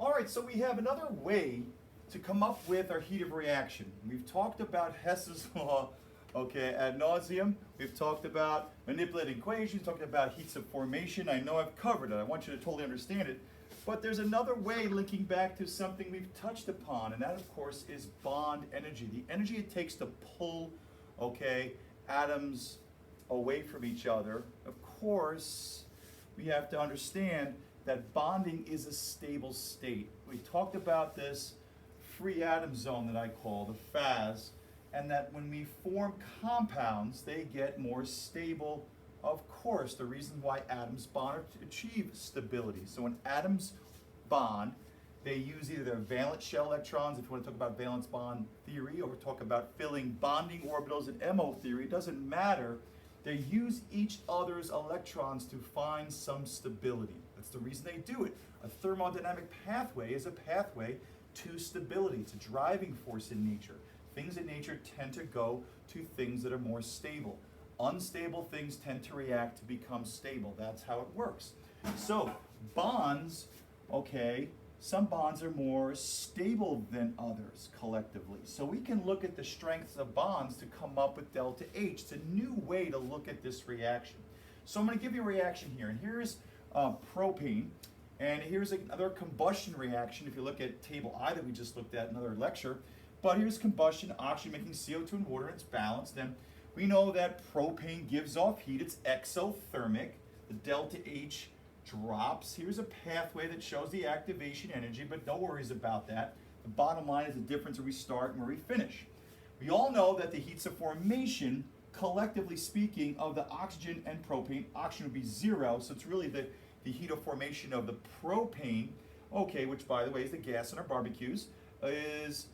All right, so we have another way to come up with our heat of reaction. We've talked about Hess's law, okay, ad nauseum. We've talked about manipulating equations, talking about heats of formation. I know I've covered it. I want you to totally understand it. But there's another way linking back to something we've touched upon, and that, of course, is bond energy. The energy it takes to pull, okay, atoms away from each other. Of course, we have to understand that bonding is a stable state. We talked about this free atom zone that I call the phase, and that when we form compounds, they get more stable. Of course, the reason why atoms bond are to achieve stability. So when atoms bond, they use either their valence shell electrons, if you want to talk about valence bond theory, or talk about filling bonding orbitals in MO theory, it doesn't matter. They use each other's electrons to find some stability. That's the reason they do it. A thermodynamic pathway is a pathway to stability. It's a driving force in nature. Things in nature tend to go to things that are more stable. Unstable things tend to react to become stable. That's how it works. So bonds, okay, some bonds are more stable than others collectively. So we can look at the strengths of bonds to come up with delta H. It's a new way to look at this reaction. So I'm going to give you a reaction here, and here's propane, and here's another combustion reaction. If you look at table I that we just looked at in another lecture, but here's combustion, oxygen making CO2 and water, and it's balanced. And we know that propane gives off heat. It's exothermic. The delta H drops. Here's a pathway that shows the activation energy, but no worries about that. The bottom line is the difference where we start and where we finish. We all know that the heats of formation, collectively speaking, of the oxygen and propane, oxygen would be 0, so it's really the heat of formation of the propane, okay, which by the way is the gas in our barbecues, is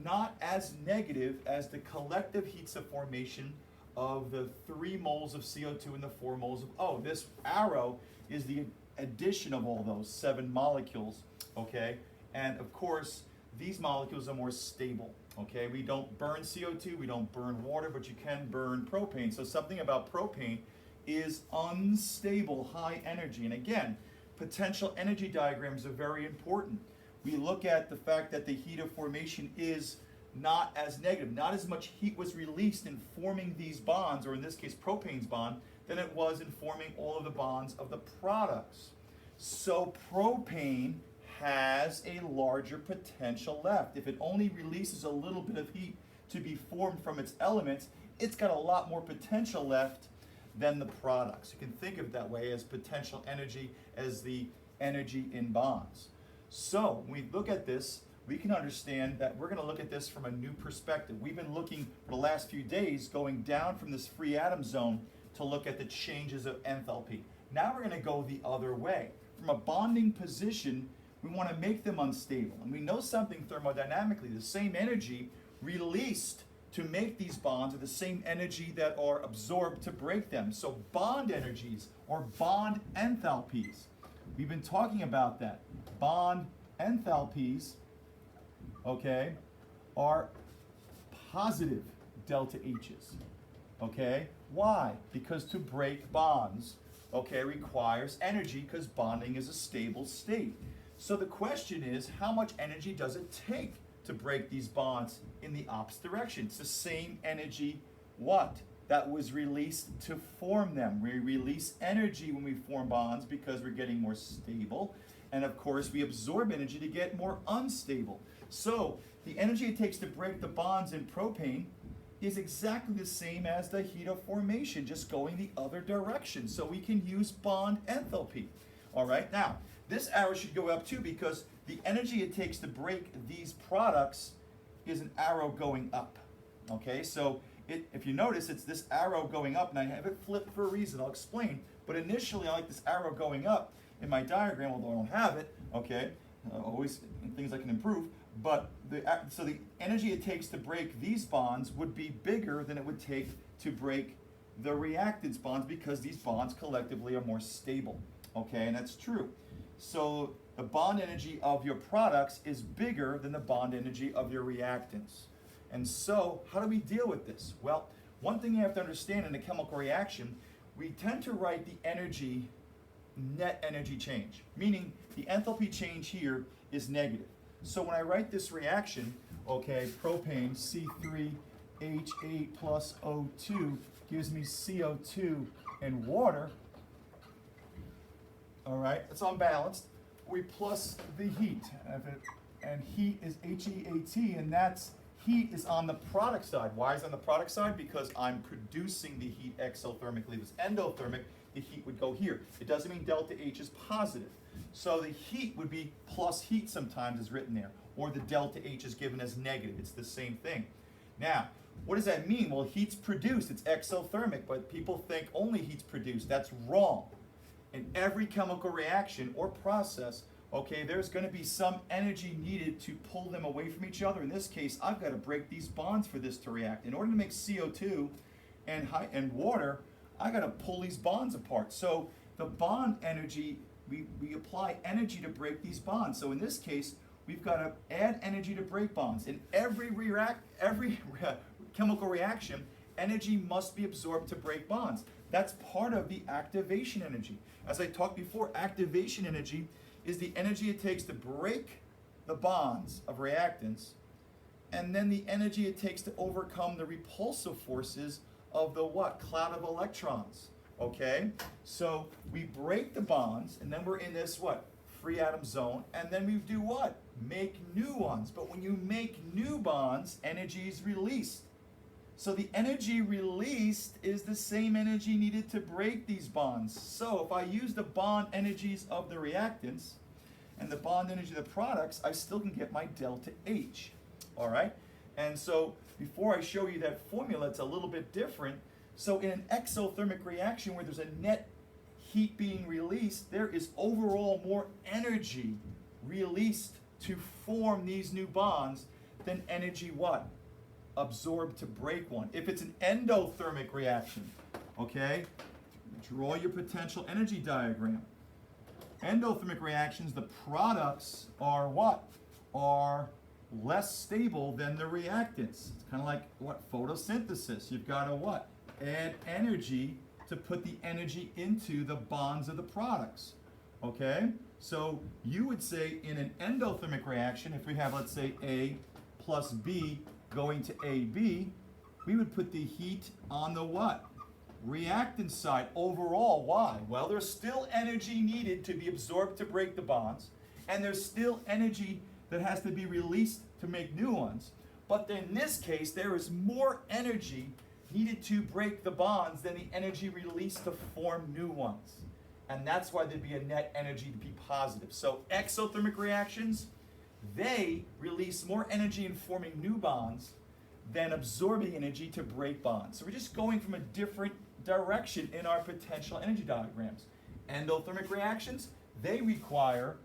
not as negative as the collective heats of formation of the 3 moles of CO2 and the 4 moles of O. This arrow is the addition of all those 7 molecules, okay? And of course, these molecules are more stable, okay? We don't burn CO2, we don't burn water, but you can burn propane. So something about propane is unstable, high energy. And again, potential energy diagrams are very important. We look at the fact that the heat of formation is not as negative. Not as much heat was released in forming these bonds, or in this case propane's bond, than it was in forming all of the bonds of the products. So propane has a larger potential left. If it only releases a little bit of heat to be formed from its elements, it's got a lot more potential left than the products. You can think of it that way, as potential energy as the energy in bonds. So when we look at this, we can understand that we're going to look at this from a new perspective. We've been looking for the last few days going down from this free atom zone to look at the changes of enthalpy. Now we're going to go the other way. From a bonding position, we want to make them unstable. And we know something thermodynamically. The same energy released to make these bonds are the same energy that are absorbed to break them. So bond energies, or bond enthalpies, we've been talking about that. Bond enthalpies, okay, are positive delta H's, okay? Why? Because to break bonds, okay, requires energy, because bonding is a stable state. So the question is, how much energy does it take to break these bonds in the opposite direction? It's the same energy, what? That was released to form them. We release energy when we form bonds because we're getting more stable. And of course, we absorb energy to get more unstable. So the energy it takes to break the bonds in propane is exactly the same as the heat of formation, just going the other direction. So we can use bond enthalpy. All right, now, this arrow should go up too, because the energy it takes to break these products is an arrow going up. Okay, so if you notice, it's this arrow going up, and I have it flipped for a reason. I'll explain. But initially, I like this arrow going up in my diagram, although I don't have it. Okay, always things I can improve. But so the energy it takes to break these bonds would be bigger than it would take to break the reactants bonds, because these bonds collectively are more stable. Okay, and that's true. So the bond energy of your products is bigger than the bond energy of your reactants. And so, how do we deal with this? Well, one thing you have to understand in a chemical reaction, we tend to write the energy net energy change, meaning the enthalpy change here is negative. So when I write this reaction, okay, propane C3H8 plus O2 gives me CO2 and water, all right, it's unbalanced. We plus the heat, and heat is HEAT, and that's heat is on the product side. Why is it on the product side? Because I'm producing the heat exothermically. If it's endothermic, the heat would go here. It doesn't mean delta H is positive. So the heat would be plus heat sometimes is written there, or the delta H is given as negative. It's the same thing. Now, what does that mean? Well, heat's produced, it's exothermic, but people think only heat's produced. That's wrong. In every chemical reaction or process, okay, there's going to be some energy needed to pull them away from each other. In this case, I've got to break these bonds for this to react. In order to make CO2 and water, I got to pull these bonds apart. So the bond energy, we apply energy to break these bonds. So in this case, we've got to add energy to break bonds. In every chemical reaction, energy must be absorbed to break bonds. That's part of the activation energy. As I talked before, activation energy is the energy it takes to break the bonds of reactants, and then the energy it takes to overcome the repulsive forces of the what? Cloud of electrons. Okay? So we break the bonds, and then we're in this what? Free atom zone, and then we do what? Make new ones. But when you make new bonds, energy is released. So the energy released is the same energy needed to break these bonds. So if I use the bond energies of the reactants and the bond energy of the products, I still can get my delta H. All right? And so before I show you that formula, it's a little bit different. So in an exothermic reaction where there's a net heat being released, there is overall more energy released to form these new bonds than energy what? Absorbed to break one. If it's an endothermic reaction, okay, draw your potential energy diagram. Endothermic reactions, the products are what? Are less stable than the reactants. It's kind of like what? Photosynthesis. You've got to what? Add energy to put the energy into the bonds of the products. Okay? So you would say in an endothermic reaction, if we have, let's say, A plus B going to AB, we would put the heat on the what? Reactant side overall. Why? Well, there's still energy needed to be absorbed to break the bonds, and there's still energy that has to be released to make new ones. But in this case, there is more energy needed to break the bonds than the energy released to form new ones. And that's why there'd be a net energy to be positive. So exothermic reactions, they release more energy in forming new bonds than absorbing energy to break bonds. So we're just going from a different direction in our potential energy diagrams. Endothermic reactions, they require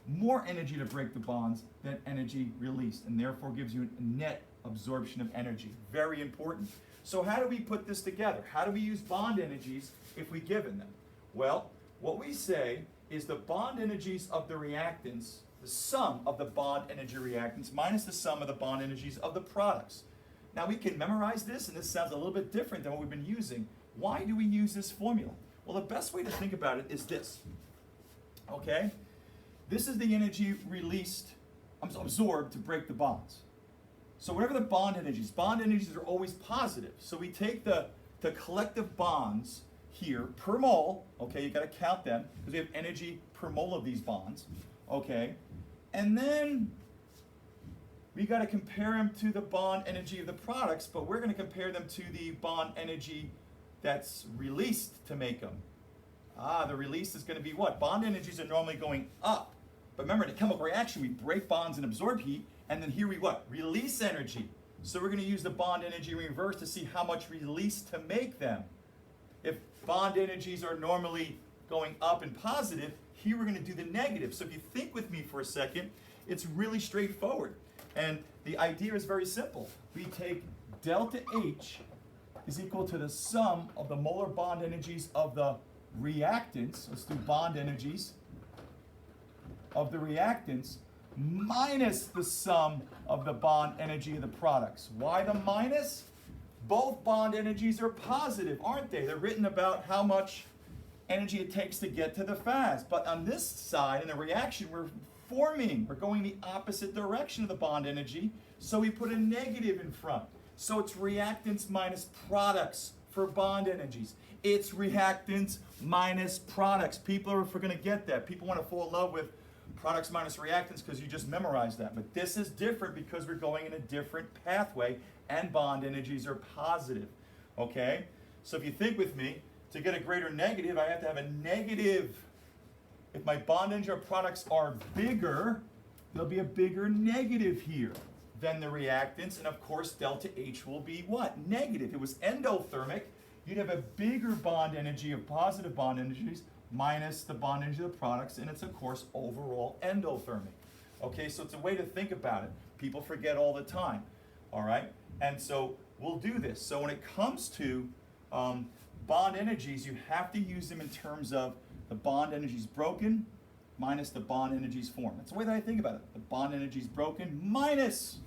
more energy to break the bonds than energy released, and therefore gives you a net absorption of energy. Very important. So how do we put this together? How do we use bond energies if we've given them? Well, what we say is the bond energies of the reactants, the sum of the bond energy reactants minus the sum of the bond energies of the products. Now we can memorize this, and this sounds a little bit different than what we've been using. Why do we use this formula? Well, the best way to think about it is this. Okay? This is the energy released, absorbed to break the bonds. So whatever the bond energies are always positive. So we take the collective bonds here per mole, okay, you got to count them because we have energy per mole of these bonds, okay, and then we got to compare them to the bond energy of the products, but we're going to compare them to the bond energy that's released to make them. The release is going to be what? Bond energies are normally going up. But remember, in a chemical reaction, we break bonds and absorb heat, and then here we what? Release energy. So we're going to use the bond energy in reverse to see how much release to make them. If bond energies are normally going up and positive, here we're going to do the negative. So if you think with me for a second, it's really straightforward. And the idea is very simple. We take delta H is equal to the sum of the molar bond energies of the reactants. Let's do bond energies of the reactants minus the sum of the bond energy of the products. Why the minus? Both bond energies are positive, aren't they? They're written about how much energy it takes to get to the fast. But on this side, in the reaction, we're going the opposite direction of the bond energy, so we put a negative in front. So it's reactants minus products for bond energies. It's reactants minus products. People are going to get that. People want to fall in love with products minus reactants because you just memorized that. But this is different because we're going in a different pathway and bond energies are positive. Okay? So if you think with me, to get a greater negative, I have to have a negative. If my bond energy or products are bigger, there'll be a bigger negative here than the reactants. And of course, delta H will be what? Negative. If it was endothermic, you'd have a bigger bond energy of positive bond energies minus the bond energy of the products, and it's of course overall endothermic. Okay, so it's a way to think about it. People forget all the time, all right? And so we'll do this. So when it comes to bond energies, you have to use them in terms of the bond energies broken minus the bond energies formed. That's the way that I think about it. The bond energies broken minus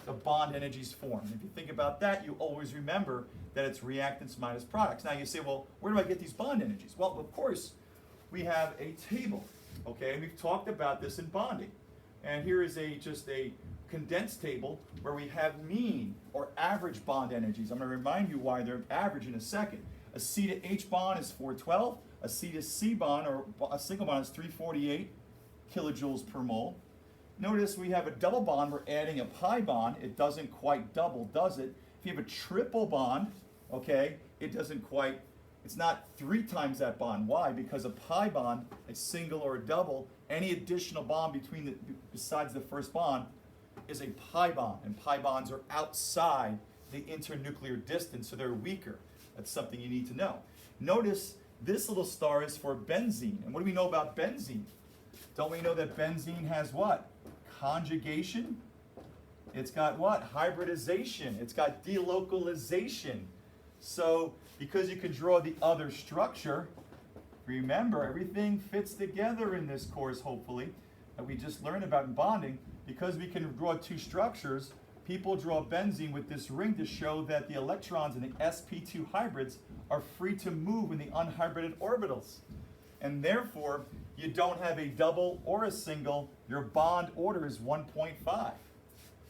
the bond energies formed. If you think about that, you always remember that it's reactants minus products. Now you say, well, where do I get these bond energies? Well, of course, we have a table, okay? And we've talked about this in bonding. And here is just a condensed table where we have mean or average bond energies. I'm going to remind you why they're average in a second. A C to H bond is 412. A C to C bond, or a single bond, is 348 kilojoules per mole. Notice we have a double bond, we're adding a pi bond. It doesn't quite double, does it? If you have a triple bond, okay, it's not 3 times that bond. Why? Because a pi bond, a single or a double, any additional bond besides the first bond is a pi bond. And pi bonds are outside the internuclear distance, so they're weaker. That's something you need to know. Notice this little star is for benzene. And what do we know about benzene? Don't we know that benzene has what? Conjugation. It's got what? Hybridization. It's got delocalization. So because you can draw the other structure, remember everything fits together in this course, hopefully, that we just learned about in bonding. Because we can draw 2 structures, people draw benzene with this ring to show that the electrons in the sp2 hybrids are free to move in the unhybridated orbitals. And therefore, you don't have a double or a single. Your bond order is 1.5.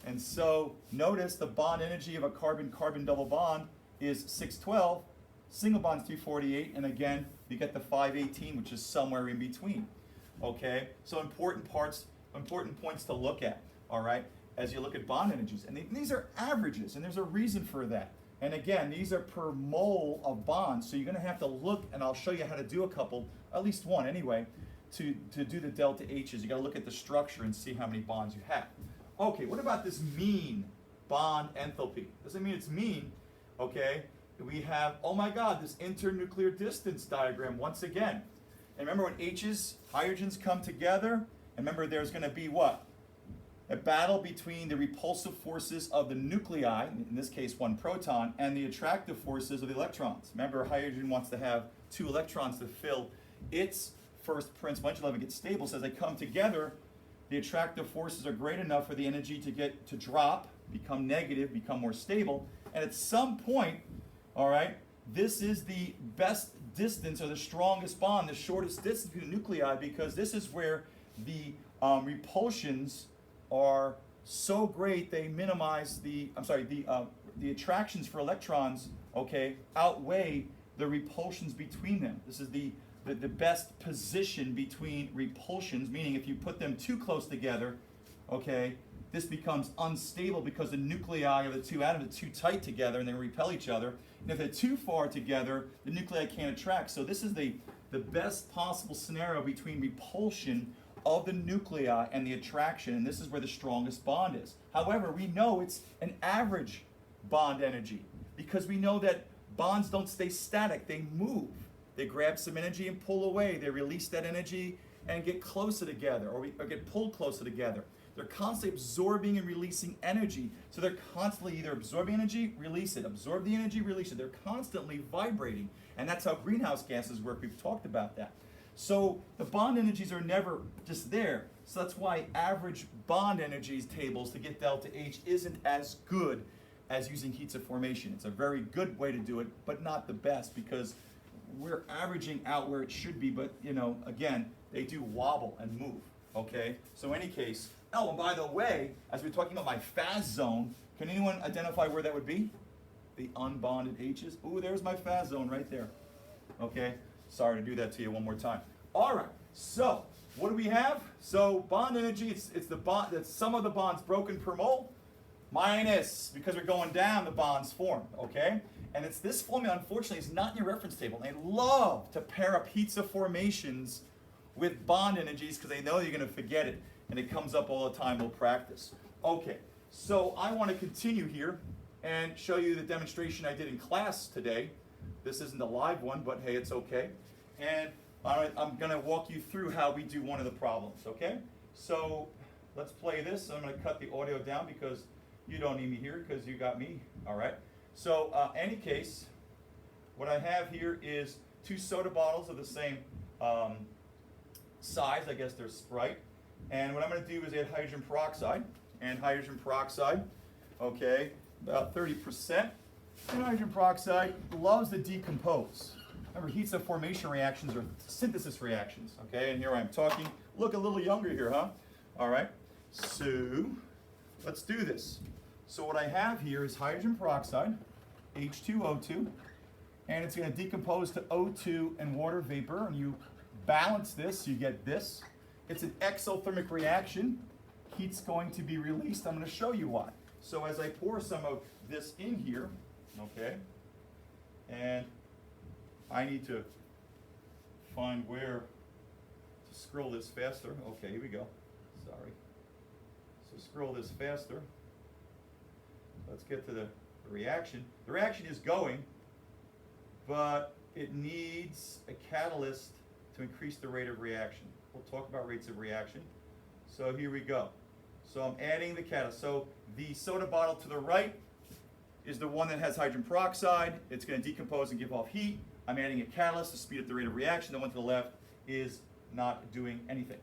And so notice the bond energy of a carbon-carbon double bond is 612, single bond's 348, and again, you get the 518, which is somewhere in between. Okay, so important points to look at, all right, as you look at bond energies. And these are averages, and there's a reason for that. And again, these are per mole of bonds, so you're going to have to look, and I'll show you how to do a couple, at least one anyway, to do the delta H's. You got to look at the structure and see how many bonds you have. Okay, what about this mean bond enthalpy? Doesn't mean it's mean, okay? We have, oh my God, this internuclear distance diagram once again. And remember when hydrogens come together, and remember there's going to be what? A battle between the repulsive forces of the nuclei, in this case 1 proton, and the attractive forces of the electrons. Remember, hydrogen wants to have 2 electrons to fill its first principal energy level and get stable. So as they come together, the attractive forces are great enough for the energy to drop, become negative, become more stable. And at some point, all right, this is the best distance or the strongest bond, the shortest distance between the nuclei, because this is where the repulsions are so great they minimize the attractions for electrons, okay, outweigh the repulsions between them. This is the best position between repulsions, meaning if you put them too close together, okay, this becomes unstable because the nuclei of the 2 atoms are too tight together and they repel each other. And if they're too far together, the nuclei can't attract. So this is the best possible scenario between repulsion of the nuclei and the attraction, and this is where the strongest bond is. However, we know it's an average bond energy because we know that bonds don't stay static, they move. They grab some energy and pull away. They release that energy and get closer together or get pulled closer together. They're constantly absorbing and releasing energy. So they're constantly either absorbing energy, release it, absorb the energy, release it. They're constantly vibrating. And that's how greenhouse gases work. We've talked about that. So the bond energies are never just there. So that's why average bond energies tables to get delta H isn't as good as using heats of formation. It's a very good way to do it, but not the best because we're averaging out where it should be, but you know, again, they do wobble and move, okay? So in any case, oh, and by the way, as we're talking about my fast zone, can anyone identify where that would be? The unbonded H's? Ooh, there's my fast zone right there, okay? Sorry to do that to you one more time. All right, so what do we have? So bond energy, it's the bond, that's sum of the bonds broken per mole, minus, because we're going down, the bonds formed, okay? And it's this formula, unfortunately, is not in your reference table. And they love to pair up heats of formations with bond energies because they know you're going to forget it. And it comes up all the time, we'll practice. Okay, so I want to continue here and show you the demonstration I did in class today. This isn't a live one, but hey, it's okay. And I'm going to walk you through how we do one of the problems, okay? So let's play this. I'm going to cut the audio down because you don't need me here because you got me, all right? So, any case, what I have here is 2 soda bottles of the same size. I guess they're Sprite. And what I'm going to do is add hydrogen peroxide. And hydrogen peroxide, okay, about 30%. And hydrogen peroxide loves to decompose. Remember, heats of formation reactions are synthesis reactions, okay? And here I am talking. Look a little younger here, huh? All right. So, let's do this. So what I have here is hydrogen peroxide, H2O2, and it's going to decompose to O2 and water vapor, and you balance this, you get this. It's an exothermic reaction. Heat's going to be released. I'm going to show you why. So as I pour some of this in here, okay, and I need to find where to scroll this faster. Okay, here we go. Sorry. So scroll this faster. Let's get to the reaction. The reaction is going, but it needs a catalyst to increase the rate of reaction. We'll talk about rates of reaction. So here we go. So I'm adding the catalyst. So the soda bottle to the right is the one that has hydrogen peroxide. It's going to decompose and give off heat. I'm adding a catalyst to speed up the rate of reaction. The one to the left is not doing anything.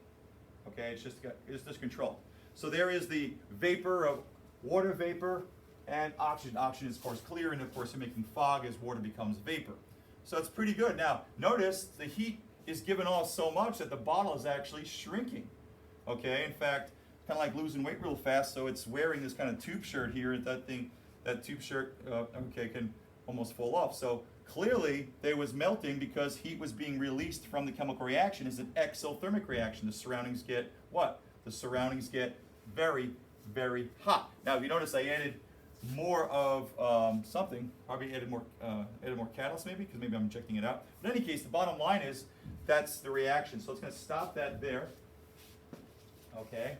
Okay, it's just control. So there is the vapor of water vapor and oxygen. Oxygen is, of course, clear, and of course, you're making fog as water becomes vapor. So it's pretty good. Now, notice the heat is given off so much that the bottle is actually shrinking. Okay, in fact, kind of like losing weight real fast, so it's wearing this kind of tube shirt here. That tube shirt, okay, can almost fall off. So clearly, they was melting because heat was being released from the chemical reaction. It's an exothermic reaction. The surroundings get what? The surroundings get very, very hot. Now, if you notice, I added more of something. Probably added more catalyst, maybe, because maybe I'm injecting it out. But in any case, the bottom line is that's the reaction. So it's going to stop that there. Okay.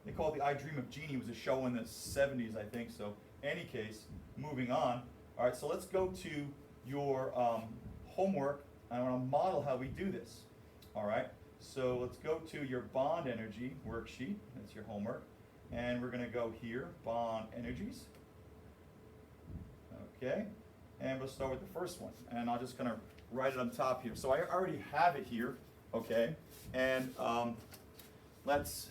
They call it the I Dream of Jeannie. It was a show in the 70s, I think. So, any case, moving on. All right. So let's go to your homework. I want to model how we do this. All right. So let's go to your bond energy worksheet. That's your homework. And we're going to go here, bond energies. Okay. And we'll start with the first one. And I'll just kind of write it on top here. So I already have it here. Okay. And let's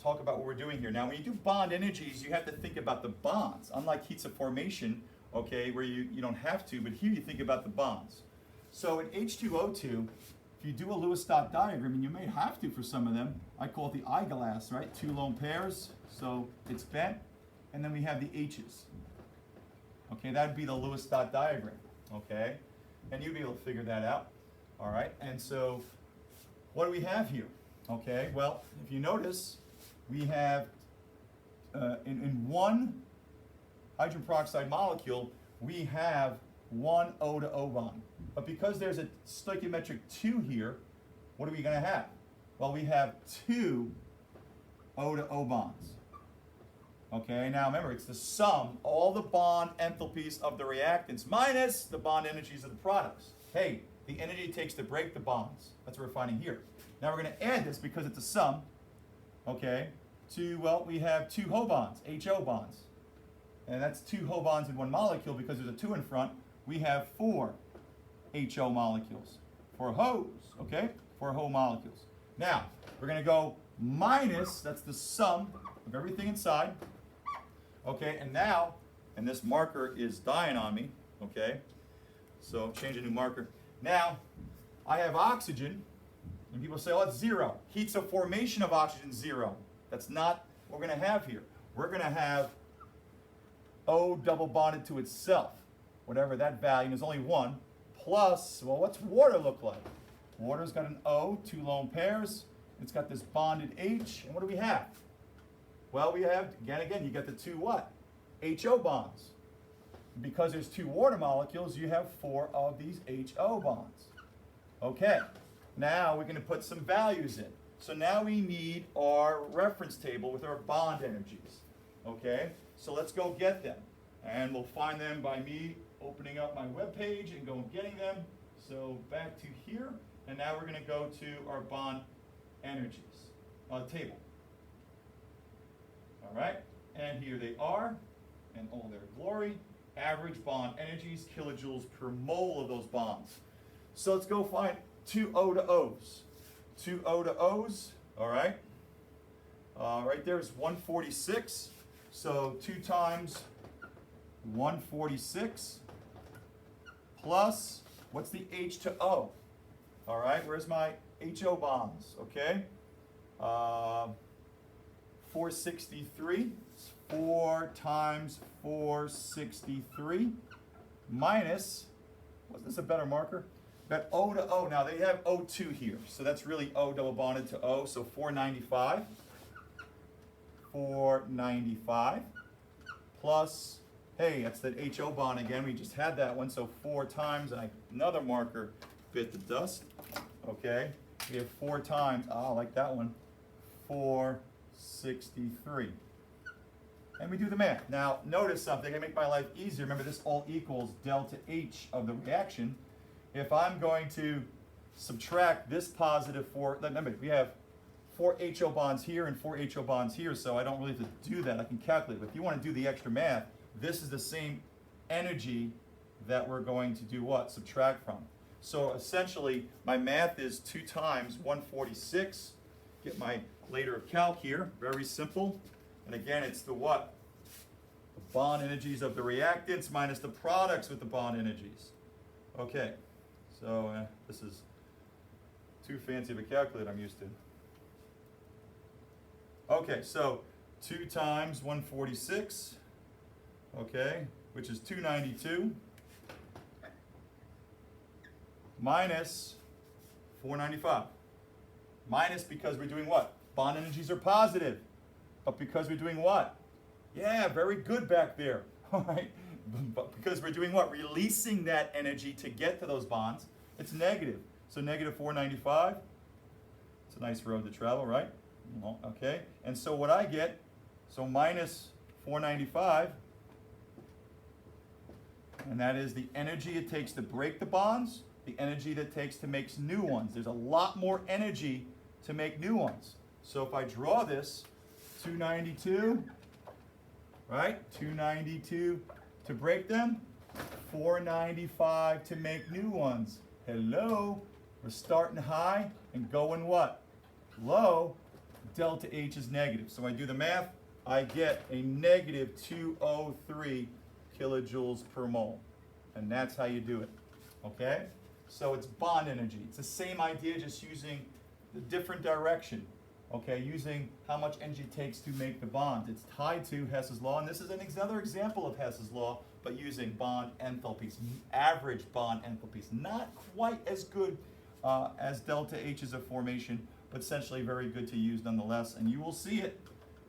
talk about what we're doing here. Now, when you do bond energies, you have to think about the bonds. Unlike heats of formation, okay, where you don't have to, but here you think about the bonds. So in H2O2, if you do a Lewis dot diagram, and you may have to for some of them, I call it the eyeglass, right? 2 lone pairs, so it's bent, and then we have the H's. Okay, that'd be the Lewis dot diagram, okay? And you'll be able to figure that out, all right? And so, what do we have here? Okay, well, if you notice, we have, in one hydrogen peroxide molecule, we have one O to O bond. But because there's a stoichiometric 2 here, what are we going to have? Well, we have 2 O to O bonds. Okay, now remember, it's the sum, all the bond enthalpies of the reactants minus the bond energies of the products. Hey, the energy it takes to break the bonds. That's what we're finding here. Now we're going to add this because it's a sum, okay, to, well, we have 2 HO bonds, HO bonds. And that's 2 HO bonds in one molecule because there's a 2 in front. We have 4 HO molecules, 4 HOs, okay, 4 HO molecules. Now, we're going to go minus, that's the sum of everything inside, okay, and now, and this marker is dying on me, okay, so change a new marker. Now, I have oxygen, and people say, oh, it's zero. Heats of formation of oxygen, zero. That's not what we're going to have here. We're going to have O double bonded to itself, whatever that value, there's only one, plus, well, what's water look like? Water's got an O, 2 lone pairs, it's got this bonded H, and what do we have? Well, we have, again, you got the 2 what? HO bonds. Because there's 2 water molecules, you have 4 of these HO bonds. Okay, now we're going to put some values in. So now we need our reference table with our bond energies. Okay, so let's go get them. And we'll find them by me opening up my web page and going getting them. So back to here, and now we're going to go to our bond energies table. All right, and here they are in all their glory. Average bond energies, kilojoules per mole of those bonds. So let's go find 2 O to O's. 2 O to O's, all right? Right there is 146. So 2 times 146 plus, what's the H to O? All right, where's my HO bonds, okay? 463. 4 times 463 minus, was this a better marker? Got O to O. Now they have O2 here, so that's really O double bonded to O, so 495. 495 plus, hey, that's that HO bond again, we just had that one, so 4 times, and another marker bit the dust, okay? We have 4 times, I like that one, 463. And we do the math. Now, notice something, I make my life easier. Remember, this all equals delta H of the reaction. If I'm going to subtract this positive 4, remember, we have 4 HO bonds here and 4 HO bonds here, so I don't really have to do that. I can calculate. But if you want to do the extra math, this is the same energy that we're going to do what? Subtract from. So essentially, my math is 2 times 146. Get my later of calc here, very simple. And again, it's the what? The bond energies of the reactants minus the products with the bond energies. Okay, so this is too fancy of a calculator I'm used to. Okay, so 2 times 146, okay, which is 292, minus 495. Minus because we're doing what? Bond energies are positive. But because we're doing what? Yeah, very good back there. All right. But because we're doing what? Releasing that energy to get to those bonds, it's negative. So negative 495. It's a nice road to travel, right? Okay. And so what I get, so minus 495, and that is the energy it takes to break the bonds, the energy that it takes to make new ones. There's a lot more energy to make new ones. So if I draw this, 292, right? 292 to break them, 495 to make new ones. Hello, we're starting high and going what? Low. Delta H is negative. So when I do the math, I get a negative 203 kilojoules per mole. And that's how you do it, okay? So it's bond energy. It's the same idea, just using the different direction. Okay, using how much energy it takes to make the bonds. It's tied to Hess's law, and this is another example of Hess's law, but using bond enthalpies, average bond enthalpies. Not quite as good as delta H's of formation, but essentially very good to use nonetheless, and you will see it.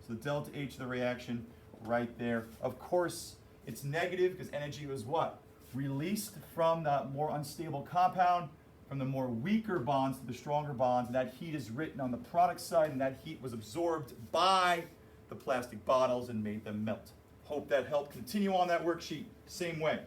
So the delta H of the reaction right there. Of course, it's negative because energy was what? Released from the more unstable compound, from the more weaker bonds to the stronger bonds, and that heat is written on the product side, and that heat was absorbed by the plastic bottles and made them melt. Hope that helped. Continue on that worksheet, same way.